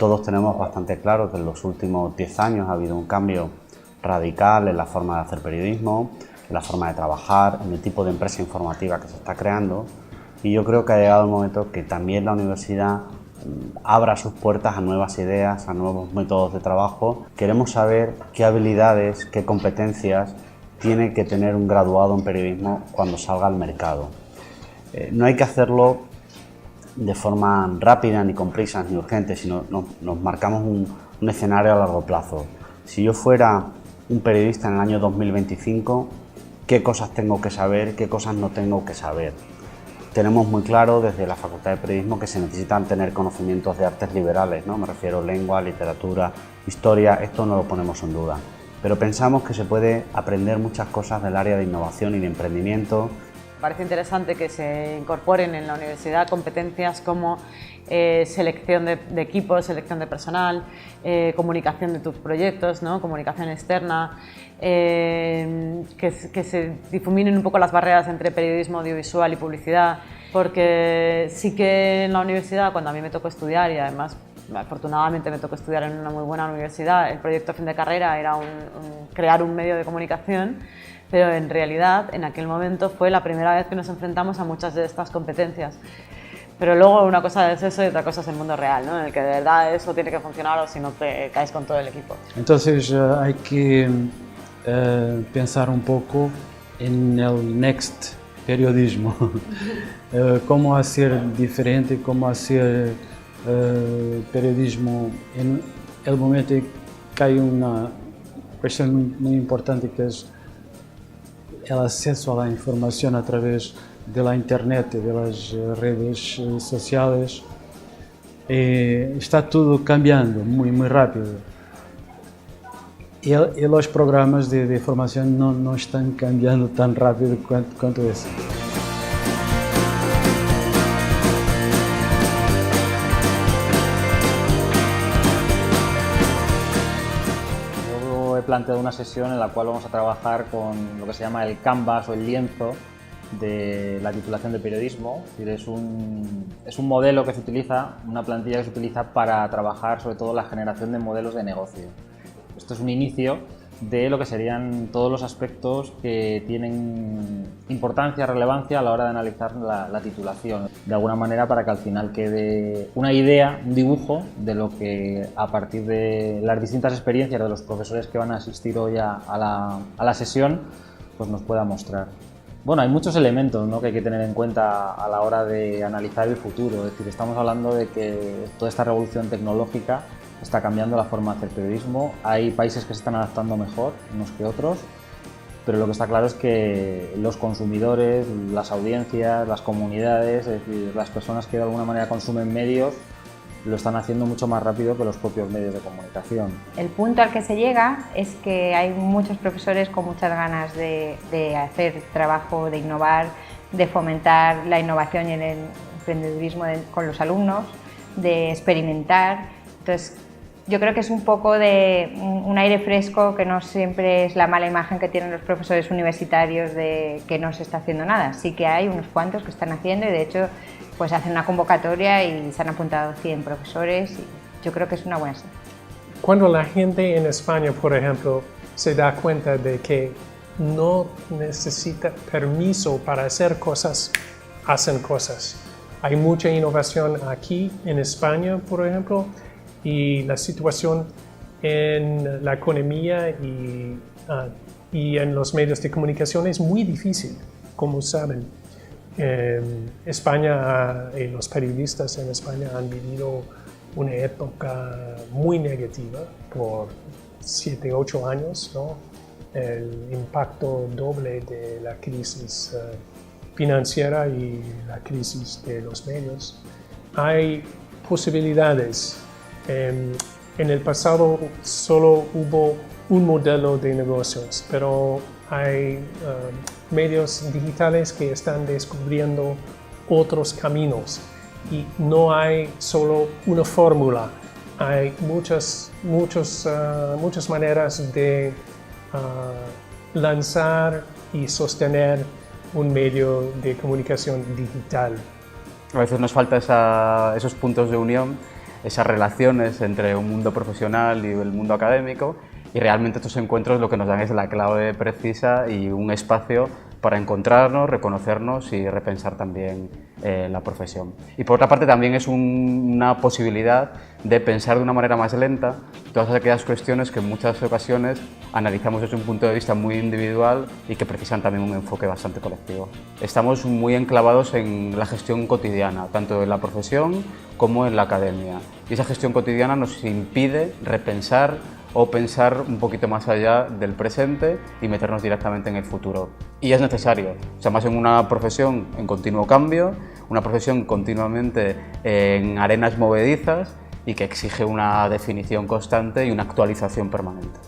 Todos tenemos bastante claro que en los últimos 10 años ha habido un cambio radical en la forma de hacer periodismo, en la forma de trabajar, en el tipo de empresa informativa que se está creando, y yo creo que ha llegado el momento que también la universidad abra sus puertas a nuevas ideas, a nuevos métodos de trabajo. Queremos saber qué habilidades, qué competencias tiene que tener un graduado en periodismo cuando salga al mercado. No hay que hacerlo de forma rápida, ni con prisas, ni urgente, sino nos marcamos un escenario a largo plazo. Si yo fuera un periodista en el año 2025, ¿qué cosas tengo que saber, qué cosas no tengo que saber? Tenemos muy claro desde la Facultad de Periodismo que se necesitan tener conocimientos de artes liberales, ¿no? Me refiero a lengua, literatura, historia, esto no lo ponemos en duda. Pero pensamos que se puede aprender muchas cosas del área de innovación y de emprendimiento. Parece interesante que se incorporen en la universidad competencias como selección de equipos, selección de personal, comunicación de tus proyectos, ¿no? Comunicación externa, que se difuminen un poco las barreras entre periodismo audiovisual y publicidad, porque sí que en la universidad, cuando a mí me tocó estudiar, y además afortunadamente me tocó estudiar en una muy buena universidad, el proyecto fin de carrera era crear un medio de comunicación, pero en realidad en aquel momento fue la primera vez que nos enfrentamos a muchas de estas competencias. Pero luego una cosa es eso y otra cosa es el mundo real, ¿no? En el que de verdad eso tiene que funcionar o si no te caes con todo el equipo. Entonces hay que pensar un poco en el next periodismo, cómo hacer diferente, cómo hacer periodismo en el momento en que hay una cuestión muy importante que es el acceso a la información a través de la internet, de las redes sociales. Está todo cambiando muy rápido y los programas de formación no están cambiando tan rápido cuanto eso. He planteado una sesión en la cual vamos a trabajar con lo que se llama el canvas o el lienzo de la titulación de periodismo. Es un modelo que se utiliza, una plantilla que se utiliza para trabajar sobre todo la generación de modelos de negocio. Esto es un inicio de lo que serían todos los aspectos que tienen importancia, relevancia a la hora de analizar la titulación. De alguna manera para que al final quede una idea, un dibujo de lo que a partir de las distintas experiencias de los profesores que van a asistir hoy a la sesión pues nos pueda mostrar. Bueno, hay muchos elementos, ¿no?, que hay que tener en cuenta a la hora de analizar el futuro. Es decir, estamos hablando de que toda esta revolución tecnológica está cambiando la forma de hacer periodismo. Hay países que se están adaptando mejor unos que otros, pero lo que está claro es que los consumidores, las audiencias, las comunidades, es decir, las personas que de alguna manera consumen medios, lo están haciendo mucho más rápido que los propios medios de comunicación. El punto al que se llega es que hay muchos profesores con muchas ganas de hacer trabajo, de innovar, de fomentar la innovación y el emprendedurismo con los alumnos, de experimentar. Entonces, yo creo que es un poco de un aire fresco, que no siempre es la mala imagen que tienen los profesores universitarios de que no se está haciendo nada. Sí que hay unos cuantos que están haciendo y de hecho pues hacen una convocatoria y se han apuntado 100 profesores y yo creo que es una buena señal. Cuando la gente en España, por ejemplo, se da cuenta de que no necesita permiso para hacer cosas, hacen cosas. Hay mucha innovación aquí en España, por ejemplo, y la situación en la economía y en los medios de comunicación es muy difícil, como saben. España y los periodistas en España han vivido una época muy negativa por 7 u 8 años, ¿no? El impacto doble de la crisis financiera y la crisis de los medios. Hay posibilidades. En el pasado solo hubo un modelo de negocios, pero hay medios digitales que están descubriendo otros caminos y no hay solo una fórmula. Hay muchas maneras de lanzar y sostener un medio de comunicación digital. A veces nos falta esos puntos de unión esas relaciones entre un mundo profesional y el mundo académico, y realmente estos encuentros lo que nos dan es la clave precisa y un espacio para encontrarnos, reconocernos y repensar también la profesión. Y por otra parte también es una posibilidad de pensar de una manera más lenta todas aquellas cuestiones que en muchas ocasiones analizamos desde un punto de vista muy individual y que precisan también un enfoque bastante colectivo. Estamos muy enclavados en la gestión cotidiana, tanto en la profesión como en la academia. Y esa gestión cotidiana nos impide repensar o pensar un poquito más allá del presente y meternos directamente en el futuro. Y es necesario, o sea, más en una profesión en continuo cambio, una profesión continuamente en arenas movedizas y que exige una definición constante y una actualización permanente.